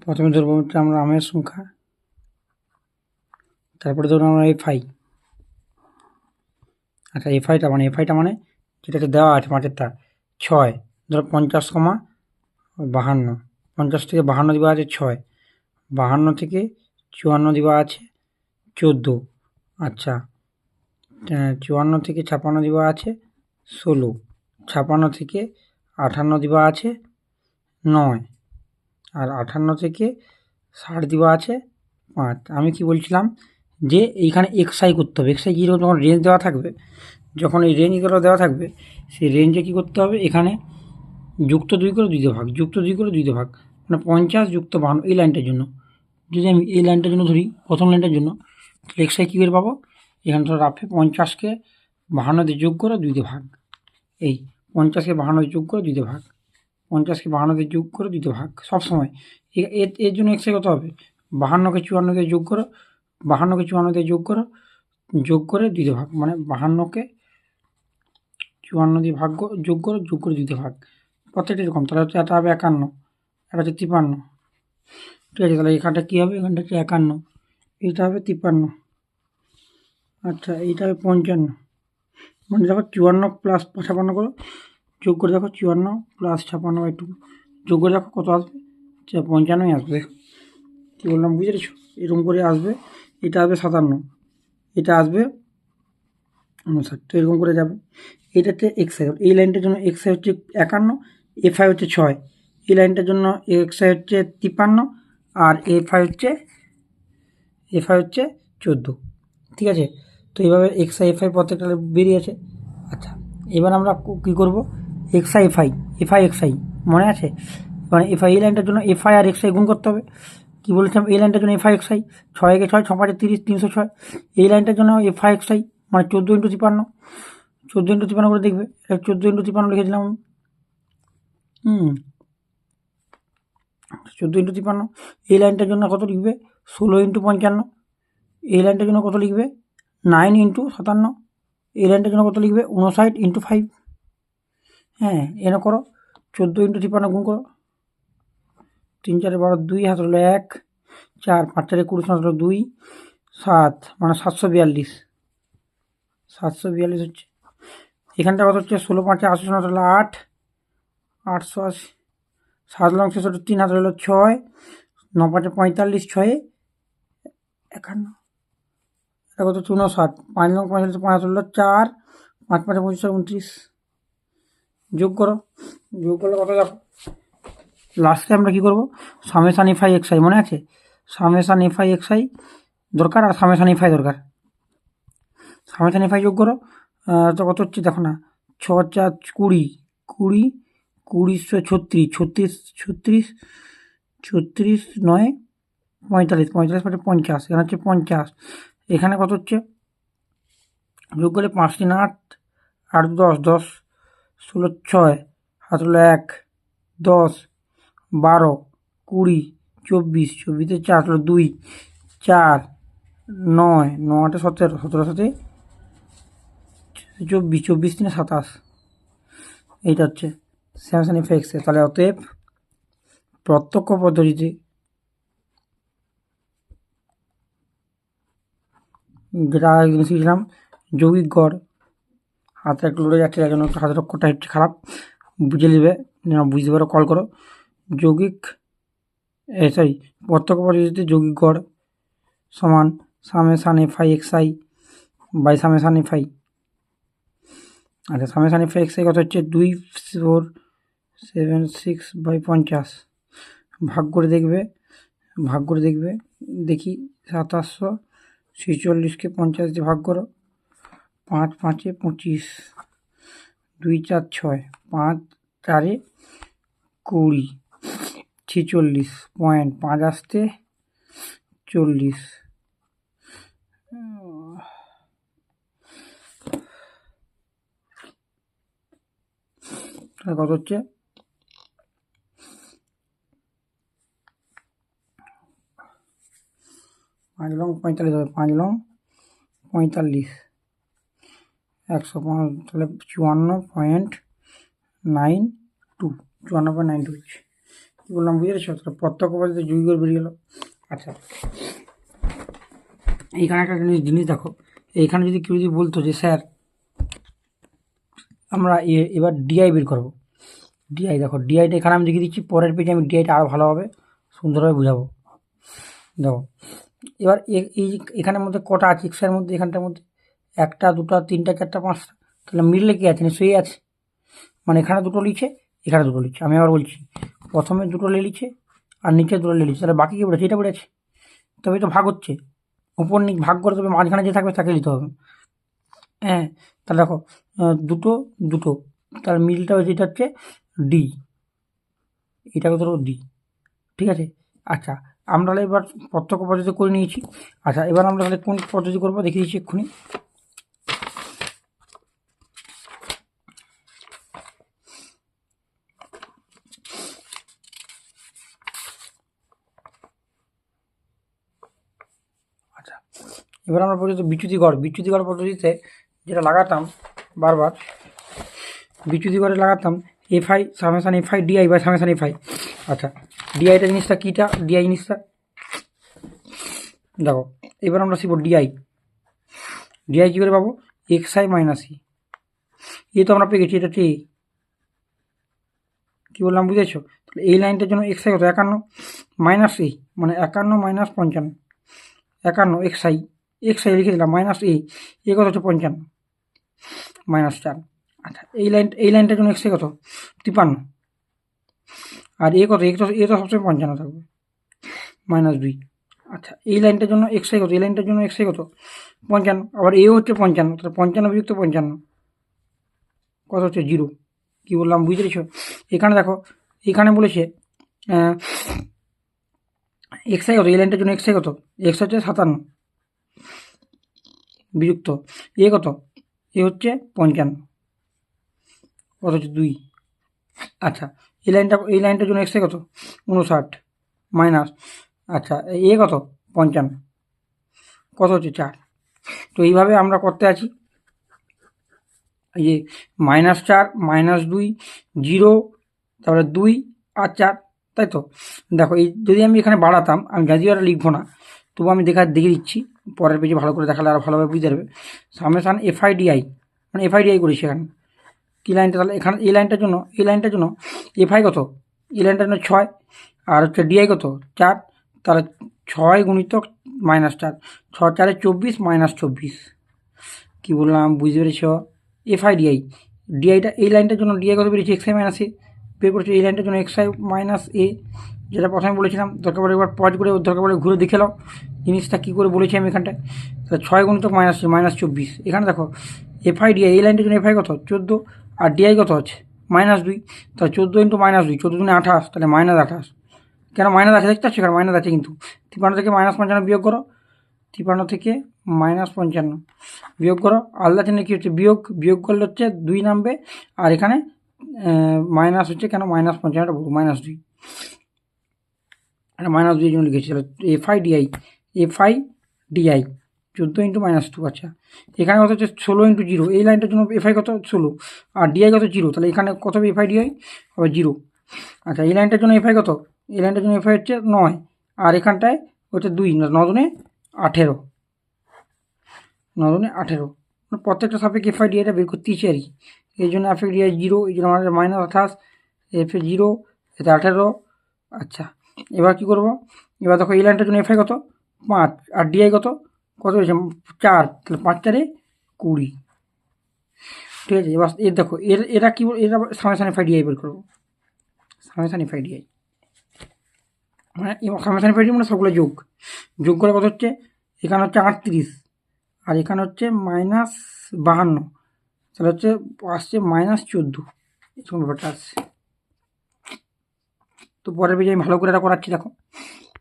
প্রথমে ধরবো হচ্ছে আমরা আমের সংখ্যা, তারপরে ধরুন আমরা এফআই। আচ্ছা এফআইটা মানে যেটা দেওয়া আছে মাঝেরটা 6, ধরো 50,52, 50 থেকে 52 দেওয়া আছে 6, 52 থেকে 54 দেওয়া আছে 14, আচ্ছা 54 থেকে 56 দেওয়া আছে 16, 56 থেকে 58 দেওয়া আছে 9, আর 58 থেকে 60 দেওয়া আছে 5। আমি কি বলছিলাম যে এইখানে এক্সআই করতে হবে। এক্সআই কী, যখন রেঞ্জ দেওয়া থাকবে, যখন এই রেঞ্জগুলো দেওয়া থাকবে সেই রেঞ্জে কী করতে হবে, এখানে যুক্ত 2 করে 2 দিয়ে ভাগ, যুক্ত 2 করে 2 দিয়ে ভাগ, মানে 50 যুক্ত 52 এই লাইনটার জন্য। যদি আমি এই লাইনটার জন্য ধরি, প্রথম লাইনটার জন্য, তাহলে এক্সআই কী করে পাবো, এখানে ধরো রাফে 50কে 52 দিয়ে যোগ করে 2 দিয়ে ভাগ, এই 50কে 52 দিয়ে যোগ করে 2 দিয়ে ভাগ, 50কে 52 দিয়ে যোগ করে 2 দিয়ে ভাগ সবসময়। এর জন্য এক্সআই কত হবে, 52কে 54 দিয়ে যোগ করো, 52কে 54 দিয়ে যোগ করে 2 দিয়ে ভাগ, মানে 52কে 54 দিয়ে ভাগ যোগ করে 2 দিয়ে ভাগ, প্রত্যেকটা এরকম। তাহলে হচ্ছে এটা হবে 51, এটা হচ্ছে 53, ঠিক আছে। তাহলে এখানটা কী হবে, এখানটা হচ্ছে 51, এইটা হবে 53, আচ্ছা এইটা হবে 55, মানে দেখো 54 প্লাস 56 করো, যোগ করে দেখো 54 প্লাস 56/2 যোগ করে দেখো কত আসবে, 55 আসবে। কী বললাম বুঝতে পেরেছো, এরকম করে আসবে। এটা আসবে 57, এটা আসবে 59, তো এরকম করে যাবে। এটাতে এক্সআই, এই লাইনটার জন্য এক্সআই হচ্ছে 51, এফআই হচ্ছে 6, এই লাইনটার জন্য এক্সআই হচ্ছে 53, আর এফআই হচ্ছে 14, ঠিক আছে। তো এইভাবে এক্সআই এফআই প্রত্যেকটা বেরিয়েছে। আচ্ছা এবার আমরা কী করবো, এক্সআই এফআই, এফআই এক্সআই মনে আছে, মানে এফআই এই লাইনটার জন্য এফআই আর এক্সআই গুণ করতে হবে। কী বলেছিলাম, এই লাইনটার জন্য এফআই এক্সআই 6 একে 6, 6 5 30, 306, এই লাইনটার জন্য এফআই এক্সআই মানে 14 × 53, 14 × 53 করে দেখবে, 14 × 53 লিখেছিলাম, 14 × 53। এই লাইনটার জন্য কত লিখবে, 16 × 55, এই লাইনটার জন্য কত লিখবে, 9 × 57, এই লাইনটার জন্য কত লিখবে, 59 × 5, হ্যাঁ এনে করো, 14 × 53 গুণ করো, 3 4 12 2, হাত হলো 1, 4 5 4 20, হাত হলো 2, 7 মানে 742, 742 হচ্ছে। এখানটা কত হচ্ছে, 16 5 80, হাত হলো 8, 880, 7 লং 3, হাত হলো 6, 9 5 45, 6 51, এটা কত 59, 5 লং 45, 5 হাত হলো 4, 5 5 25, 29, যোগ করো, যোগ করলে কত দেখো, লাস্টে আমরা কী করবো, সামেশান এফআই এক্সআই মনে আছে, সামেশান এফআই এক্সআই দরকার, আর সামেশান এফআই দরকার। সামেশান এফআই যোগ করো, তো কত হচ্ছে দেখো না, 6 4 20, 20 20 36, 36 36, 36 9 45, 45 5 50, এখানে হচ্ছে 50, এখানে কত হচ্ছে, যোগ করলে 5 3 8, 8 10 10, 16 6, হাত হলো 1, 10 12 20 24, 24 4 হলো 2, 4 9 9 8 17, 17 7 24, 24 3 27, এইটা হচ্ছে সামেশান এফআই এক্সআই। তাহলে অতএব প্রত্যক্ষ পদ্ধতিতে যেটা শিখলাম, যৌগিক গড়, হাতে একটু লড়ে যাচ্ছে, তার জন্য একটু হাতের অক্ষরটা একটু খারাপ, বুঝে নেবে, বুঝতে পারো কল করো। যৌগিক সরি প্রত্যক্ষ পদ্ধতিতে যৌগিক গড় সমান summation F I X I by summation F I. আচ্ছা সামেশান এফআই এক্সআই কত হচ্ছে, 2476/50, ভাগ করে দেখবে, দেখি 2746কে 50 দিয়ে ভাগ করো, 5 5 25, 2 4 6, 5 4 20, 46.5 আসতে 40, কত হচ্ছে, 5 লং 45 হবে, 5 লং 45, 105, তাহলে 54.92, 54.92 হচ্ছে। কী বললাম বুঝে গেছো? তাহলে প্রত্যক্ষ পদ্ধতিতে 2 করে বেরিয়ে গেল। আচ্ছা, এইখানে একটা জিনিস দেখো, এইখানে যদি কেউ যদি বলতো যে স্যার আমরা এবার ডিআই বের করবো, ডিআই দেখো, ডিআইটা এখানে আমি দেখিয়ে দিচ্ছি, পরের পেজে আমি ডিআইটা আরও ভালোভাবে সুন্দরভাবে বুঝাবো। দেখো এবার এই এখানের মধ্যে কটা আছে এক্সের মধ্যে, এখানটার মধ্যে 1টা 2টা 3টা 4টা 5টা, তাহলে মিডলে কি আছে? নিশ্চয়ই আছে, মানে এখানে 2টো লিখছে, এখানে 2টো লিখছে। আমি আবার বলছি, প্রথমে 2টো লিখছে আর নিচে 2টো লিখছে, তাহলে বাকি কী বেড়েছে? এটা বেড়েছে, তবে তো ভাগ হচ্ছে, উপর নিচ ভাগ করে তবে মাঝখানে যে থাকবে তাকে নিতে হবে। হ্যাঁ, তাহলে দেখো 2টো 2টো, তাহলে মিলটা হচ্ছে, এটা হচ্ছে ডি, এটাকে ধরো ডি, ঠিক আছে। আচ্ছা, আমরা তাহলে এবার প্রত্যক্ষ পদ্ধতি করে নিয়েছি। আচ্ছা, এবার আমরা তাহলে কোন পদ্ধতি করবো দেখিয়ে দিচ্ছি এক্ষুনি। আচ্ছা, এবার আমরা পদ্ধতি বিচ্যুতিগড় পদ্ধতিতে যেটা লাগাতাম বারবার, বিচ্যুতিগড়ে লাগাতাম এফআই সামেশান এফআই ডিআই বা সামেশান এফআই। আচ্ছা, ডিআইটা জিনিসটা কীটা? ডিআই জিনিসটা দেখো, এবার আমরা শিখবো ডিআই। ডিআই কী করে পাবো? এক্স আই মাইনাস ই, তো আমরা পেয়ে গেছি, এটা ঠিক কী বললাম বুঝেছো? তাহলে এই লাইনটার জন্য এক্স আই কত? 51 মাইনাস এ, মানে 51 মাইনাস 55, 51 এক্স আই লিখে দিলাম, মাইনাস এ কত হচ্ছে 55 মাইনাস 4। আচ্ছা, এই লাইনটার জন্য এক্স আই কত? 53, আর এ কত? এ তো সবসময় 55 থাকবে, মাইনাস 2। আচ্ছা, এই লাইনটার জন্য এক্স আই কত? এই লাইনটার জন্য এক্স আই কত? 55, আবার এও হচ্ছে 55, তাহলে 55 বিযুক্ত 55 কত হচ্ছে? 0। কী বললাম বুঝতে পেরেছো? এখানে দেখো, এখানে বলেছে এক্স আই কত? এই লাইনটার জন্য এক্স আই কত? এক্স হচ্ছে 57 বিযুক্ত এ কত? এ হচ্ছে 55, কত হচ্ছে? 2। আচ্ছা, এই লাইনটার জন্য এক্স আই কত? 59 মাইনাস, আচ্ছা এ কত? 55, কত হচ্ছে? 4। তো এইভাবে আমরা করতে আছি, এই যে -4 -2 0, তারপরে 2 আর 4, তাই তো? দেখো, এই যদি আমি এখানে বাড়াতাম, আমি যদিও এটা লিখবো না, তবু আমি দেখিয়ে দিচ্ছি, পরের পেজে ভালো করে দেখালে আরও ভালোভাবে বুঝতে পারবে। সামেশান এফআই ডিআই, মানে এফআই ডিআই করেছি এখানে। কী লাইনটা? তাহলে এখানে এই লাইনটার জন্য এফআই কত? এই লাইনটার জন্য 6, আর হচ্ছে ডিআই কত? 4, তাহলে 6 গুণিতক -4, 6 4 24 -24। কী বললাম বুঝতে পেরেছ? এফআই ডিআইটা এই লাইনটার জন্য ডিআই কত বেরিয়েছে? এক্স আই মাইনাস এ বের করেছে। এই লাইনটার জন্য এক্স আই মাইনাস এ, যেটা প্রথমে বলেছিলাম। দরকার পড়ে একবার পজ করে, দরকার পড়ে ঘুরে দেখে নাও জিনিসটা কী করে বলেছি আমি এখানটায়। তাহলে 6 গুণিতক -24। এখানে দেখো এফআই ডিআই, এই লাইনটার জন্য এফআই কত? 14, আর ডিআই কত আছে? -2, তাহলে 14 × -2, 14 × 28, তাহলে -28। কেন মাইনাস আছে দেখতে পাচ্ছ? এখানে মাইনাস আছে, কিন্তু 53 থেকে -55 বিয়োগ করো, 53 থেকে -55 বিয়োগ করো, আলাদা চিহ্নে কী হচ্ছে? বিয়োগ করলে হচ্ছে 2 নামবে, আর এখানে মাইনাস হচ্ছে, কেন -55টা বলবো? -2, এটা -2 এর জন্য লিখেছি। তাহলে এফআই ডিআই 14 × -2। আচ্ছা, এখানে কত হচ্ছে? 16 × 0। এই লাইনটার জন্য এফআই কত? 16, আর ডিআই কত? 0, তাহলে এখানে কত হবে? এফআই ডিআই হবে 0। আচ্ছা, এই লাইনটার জন্য এফআই কত? এই লাইনটার জন্য এফআই হচ্ছে 9, আর এখানটায় হচ্ছে 2, 9 দুনে 18, 9 দুনে 18, প্রত্যেকটা সাপেক্ষে এফআই ডিআইটা বের করতেইছি আর কি। এই জন্য এফআই ডিআই 0, এই জন্য আমাদের -28, এফে 0, এতে 18। আচ্ছা, এবার কী করবো? এবার দেখো, এই লাইনটার জন্য এফআই কত? 5, আর ডিআই কত হয়েছে? 4, তাহলে 5 4 20। ঠিক আছে, এবার দেখো, এরা কী, এরা সামেশান এফআই ডিআই বের করবো, সামেশান এফআই ডিআই, মানে সামেশান এফআই ডিআই মানে সবগুলো যোগ করে কত হচ্ছে? এখানে হচ্ছে 38, আর এখানে হচ্ছে -52, তাহলে হচ্ছে আসছে -14, এরকম ব্যাপারটা আসছে। তো পরের পেজে আমি ভালো করে এটা করাচ্ছি, দেখো।